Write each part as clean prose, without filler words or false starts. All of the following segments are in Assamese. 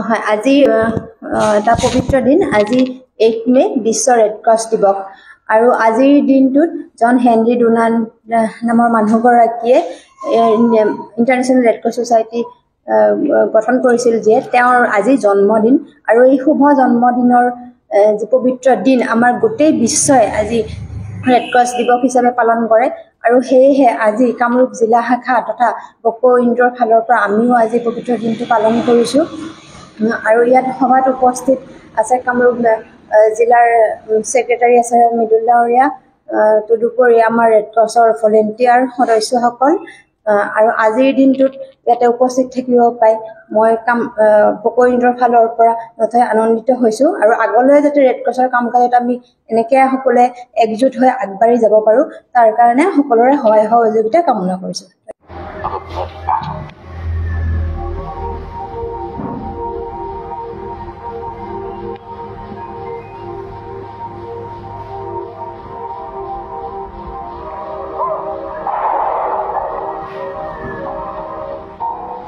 হয় আজি এটা পবিত্ৰ দিন আজি 8 মে বিশ্ব ৰেড ক্ৰছ দিৱস আৰু আজিৰ দিনটোত জন হেনৰি ডোনাল্ড নামৰ মানুহগৰাকীয়ে ইণ্টাৰনেশ্যনেল ৰেড ক্ৰছ ছ'চাইটি গঠন কৰিছিল যে তেওঁৰ আজি জন্মদিন আৰু এই শুভ জন্মদিনৰ যি পবিত্ৰ দিন আমাৰ গোটেই বিশ্বই আজি ৰেড ক্ৰছ দিৱস হিচাপে পালন কৰে আৰু সেয়েহে আজি কামৰূপ জিলা শাখা তথা বকো ইন্দ্ৰৰ ফালৰ পৰা আমিও আজি পবিত্ৰ দিনটো পালন কৰিছোঁ আৰু ইয়াত সভাত উপস্থিত আছে কামৰূপ জিলাৰ সেক্ৰেটাৰী আছে মৃদুলা অৰিয়া তদুপৰি আমাৰ ৰেড ক্ৰছৰ ভলেণ্টিয়াৰ সদস্যসকল আৰু আজিৰ দিনটোত ইয়াতে উপস্থিত থাকিব পাই মই বকো ইন্দ্ৰৰ ফালৰ পৰা নথৈ আনন্দিত হৈছোঁ আৰু আগলৈ যাতে ৰেড ক্ৰছৰ কাম কাজত আমি এনেকৈ সকলোৱে একজোট হৈ আগবাঢ়ি যাব পাৰোঁ তাৰ কাৰণে সকলোৰে সহায় সহযোগিতা কামনা কৰিছোঁ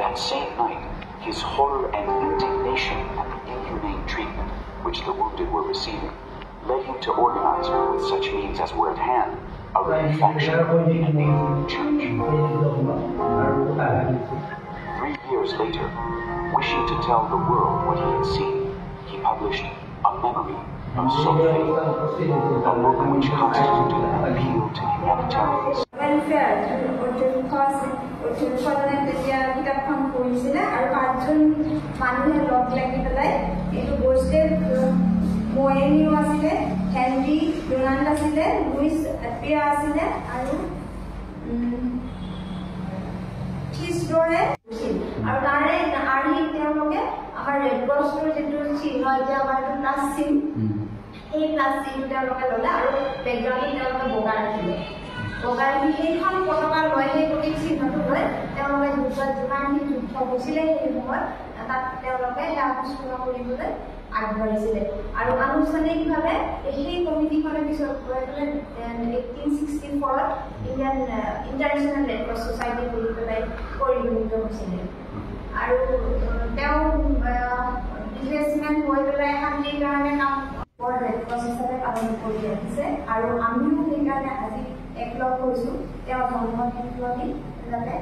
That same night, his horror and indignation at the inhumane treatment which the wounded were receiving led him to organize, with such means as were at hand, a red faction in a neighboring church. 3 years later, wishing to tell the world what he had seen, he published A Memory of Sophie, a book which constituted an appeal to humanitarians. কিতাপখন পঢ়িছিলে আৰু 5জন মানুহে লগ লাগি পেলাই এইটো গৈছে মোয়েনিও আছিলে হেনৰি ডোনাল্ড আছিলে লুইচ এপিয়া আছিলে আৰু থিছডৰে আৰু তাৰে আৰ্লি তেওঁলোকে আমাৰ ৰেড ক্ৰছৰ যিটো চিহ্ন এতিয়া আমাৰ প্লাছ চিন এই প্লাছ চিনটো তেওঁলোকে ল'লে আৰু বেকগ্ৰাউণ্ডত তেওঁলোকে বগা ৰাখিলে সেইখন পতাকা লৈ সেই প্ৰতীক চিহ্নটো লৈ তেওঁলোকে যিমানখিনি যুদ্ধ হৈছিলে সেই সময়ত তাত তেওঁলোকে সেয়া ঘোষণা কৰিবলৈ আগবাঢ়িছিলে আৰু আনুষ্ঠানিকভাৱে সেই কমিটিখনে পিছত গৈ পেলাই 1864ত ইণ্টাৰনেশ্যনেল ৰেড ক্ৰছ ছ'চাইটি বুলি পেলাই পৰিগণিত হৈছিলে আৰু তেওঁ বিজনেছমেন হৈ পেলাই শান্তিৰ কাৰণে কাম ৰেড ক্ৰছ হিচাপে পালন কৰি আহিছে আৰু আমিও সেইকাৰণে আজি একলগ হৈছোঁ তেওঁৰ জন্মদিনটো আমি যাতে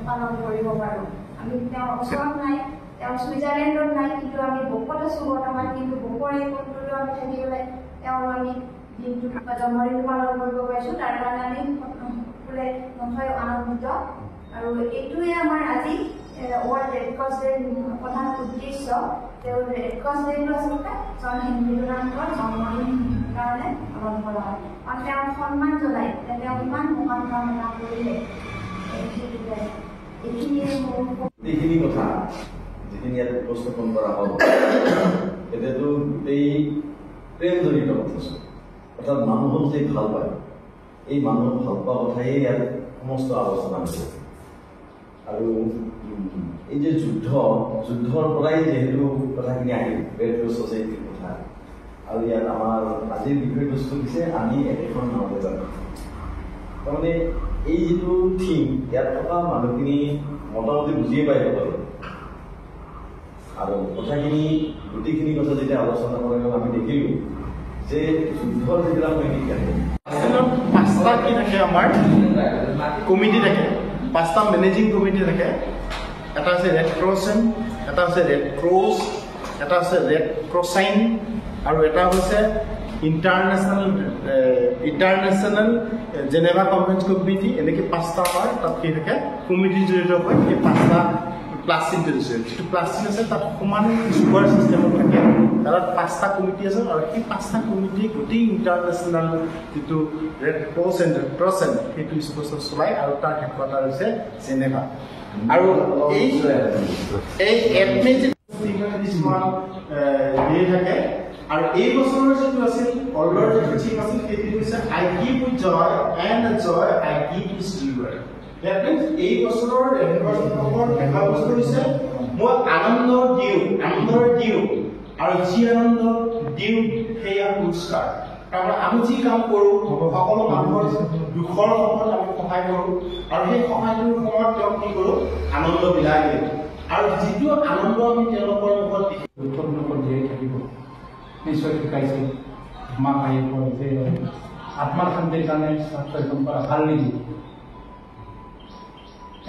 পালন কৰিব পাৰোঁ আমি তেওঁৰ ওচৰত নাই তেওঁ ছুইজাৰলেণ্ডত নাই কিন্তু আমি বকোত আছোঁ বৰ্তমান কিন্তু বকৰ এই কোণটোতো আমি থাকি পেলাই তেওঁৰ আমি দিনটো জন্মদিনটো পালন কৰিব পাৰিছোঁ তাৰ কাৰণে আমি সকলোৱে নথৈ আনন্দিত আৰু এইটোৱে আমাৰ আজি ৱৰ্ল্ড ৰেড ক্ৰছ ডেৰ প্ৰধান উদ্দেশ্য তেওঁ ৰেড ক্ৰছ ডেটো আচলতে জন হেনৰি ডোনাল্ডৰ জন্মদিন কাৰণে পালন কৰা হয় আৰু তেওঁৰ সন্মান জনাই তেওঁ ইমান মহান কাম এটা কৰিলে এইখিনি কথা যিখিনি ইয়াত উপস্থাপন কৰা হ'ল এতিয়াতো গোটেই প্ৰেমজনিত কথা অৰ্থাৎ মানুহক যে ভাল পায় এই মানুহক ভাল পোৱা কথাই ইয়াত সমস্ত আলোচনা হৈছে আৰু এই যে যুদ্ধৰ পৰাই যিহেতু কথাখিনি আহিল ৰেড ক্ৰছ ছ'চাইটিৰ কথা আৰু ইয়াত আমাৰ আজিৰ বিষয়বস্তু দিছে আমি একেখন নাওতে যাম তাৰমানে এই যিটো থিম ইয়াত থকা মানুহখিনি মোটামুটি বুজিয়ে পাই যাব আৰু কথাখিনি গোটেইখিনি কথা যেতিয়া আলোচনা কৰা আমি দেখিলোঁ যে যুদ্ধৰ যিবিলাক নৈতিক আহে 5টা কি থাকে আমাৰ কমিটি থাকে 5টা মেনেজিং কমিটি থাকে এটা আছে ৰেড ক্ৰছন এটা আছে ৰেড ক্ৰছ এটা আছে ৰেড ক্ৰছাইন আৰু এটা হৈছে ইণ্টাৰনেশ্যনেল জেনেভা কনভেনশ্যন কমিটি এনেকৈ 5টা হয় তাত কি থাকে কমিটি জড়িত হয় এই 5টা প্লাষ্টিক দিছে যিটো প্লাষ্টিক আছে তাত সমান চুপাৰ চিষ্টেমত থাকে তাত 5টা কমিটি আছে আৰু সেই 5টা কমিটি গোটেই ইণ্টাৰনেশ্যনেল যিটো ৰেড ক্ৰছ এণ্ড ৰেড ক্ৰছন সেইটো স্পষ্ট চলাই আৰু তাৰ হেডকোৱাৰ্টাৰ হৈছে জেনেভা আৰু এই এপমে কিছুমান থাকে আৰু এই বছৰৰ যিটো আছিল অৰ্ডাৰ যিটো ঠিক আছিল সেইটো হৈছে I give with joy and joy I give with জিউৰ That means এই বছৰৰ এনিভাৰ্চাৰীৰ এটা বস্তু হৈছে মই আনন্দ দিওঁ আৰু যি আনন্দ দিওঁ সেয়া পুৰস্কাৰ কাৰণ আমি যি কাম কৰোঁ সকলো মানুহৰ দুখৰ সময়ত আমি সহায় কৰোঁ আৰু সেই সহায়টোৰ সময়ত তেওঁক কি কৰোঁ আনন্দ বিলাই দিওঁ আৰু যিটো আনন্দ আমি তেওঁলোকৰ মুখত গুৰুত্বপূৰ্ণ জীয়াই থাকিব নিশ্চয় শিকাইছে মা ভাই যে আত্মাৰ শান্তিৰ কাৰণে ছাত্ৰ একদম ভাল নিদি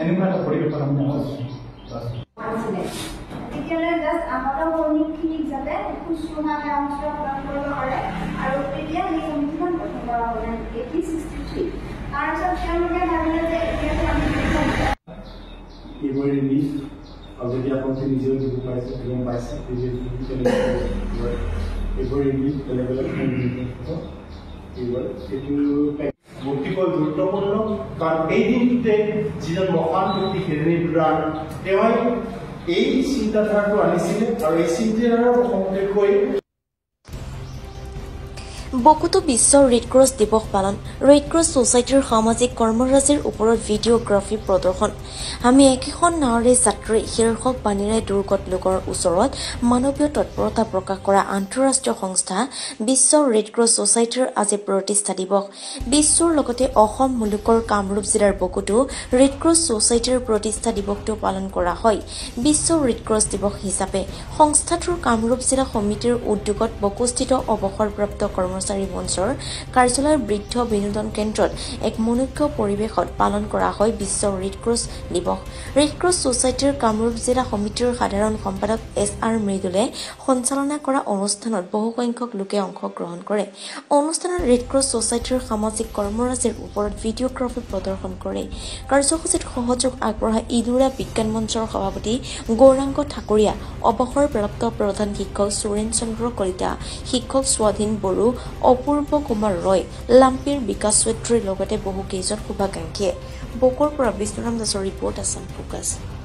এনেকুৱা এটা পৰিৱেশত আমি তেতিয়াহ'লে জাষ্ট আমাৰ সৈনিকখিনিক যাতে শুশ্ৰূষাৰে অংশগ্ৰহণ কৰিব পাৰে আৰু তেতিয়া সেই সমিতিখন গঠন কৰা হ'ল 1863 তাৰপিছত তেওঁলোকে ভাবিলে যে এতিয়াতো আমি এইবোৰ ৰিলিজ আৰু যদি আপোনালোকে নিজেও দিব পাৰিছে ফিল্ম পাইছে এইবোৰ ৰিলিজ বেলেগ বেলেগ এইবোৰ এইটো অতিকৈ গুৰুত্বপূৰ্ণ কাৰণ এই দিনটোতে যিজন মহান ব্যক্তি হিৰণী ব্ৰাণ তেওঁ এই চিন্তাধাৰাটো আনিছিলে আৰু এই চিন্তাধাৰাৰ প্ৰসংগকৈ বকুতো বিশ্ব ৰেড ক্ৰছ দিৱস পালন ৰেড ক্ৰছ সোসাইটিৰ সামাজিক কৰ্মৰাজিৰ ওপৰত ভিডিঅ'গ্ৰাফি প্ৰদৰ্শন আমি একেখন নাৱৰে যাত্ৰী শীৰ্ষক বাণীৰে দুৰ্গত লোকৰ ওচৰত মানৱীয় তৎপৰতা প্ৰকাশ কৰা আন্তঃৰাষ্ট্ৰীয় সংস্থা বিশ্ব ৰেড ক্ৰছ সোসাইটিৰ আজি প্ৰতিষ্ঠা দিৱস বিশ্বৰ লগতে অসম মুলুকৰ কামৰূপ জিলাৰ বকুতো ৰেড ক্ৰছ সোসাইটিৰ প্ৰতিষ্ঠা দিৱসটো পালন কৰা হয় বিশ্ব ৰেড ক্ৰছ দিৱস হিচাপে সংস্থাটোৰ কামৰূপ জিলা সমিতিৰ উদ্যোগত বকুস্থিত অৱসৰপ্ৰাপ্ত কৰ্মচাৰী মঞ্চৰ কাৰ্যালয়ৰ বৃদ্ধ বিনোদন কেন্দ্ৰত এক মনোজ্ঞ পৰিৱেশত পালন কৰা হয় বিশ্ব ৰেড ক্ৰছ দিৱস ৰেড ক্ৰছ সোসাইটিৰ কামৰূপ জিলা সমিতিৰ সাধাৰণ সম্পাদক SR মৃদুলে সঞ্চালনা কৰা অনুষ্ঠানত বহু সংখ্যক লোকে অংশগ্ৰহণ কৰে অনুষ্ঠানত ৰেড ক্ৰছ সোসাইটিৰ সামাজিক কৰ্মৰাজিৰ ওপৰত ভিডিঅ'গ্ৰাফি প্ৰদৰ্শন কৰে কাৰ্যসূচীত সহযোগ আগবঢ়াই ইদুৰা বিজ্ঞান মঞ্চৰ সভাপতি গৌৰাংগ ঠাকুৰীয়া অৱসৰপ্ৰাপ্ত প্ৰধান শিক্ষক সুৰেন চন্দ্ৰ কলিতা শিক্ষক স্বাধীন বড়ো অপূৰ্ব কুমাৰ ৰয় লাম্পিৰ বিকাশ চৌধুৰীৰ লগতে বহু কেইজন শুভাকাংক্ষীয়ে বকৰ পৰা বিষ্ণুৰাম দাসৰ ৰিপৰ্ট আছাম ফোকাছ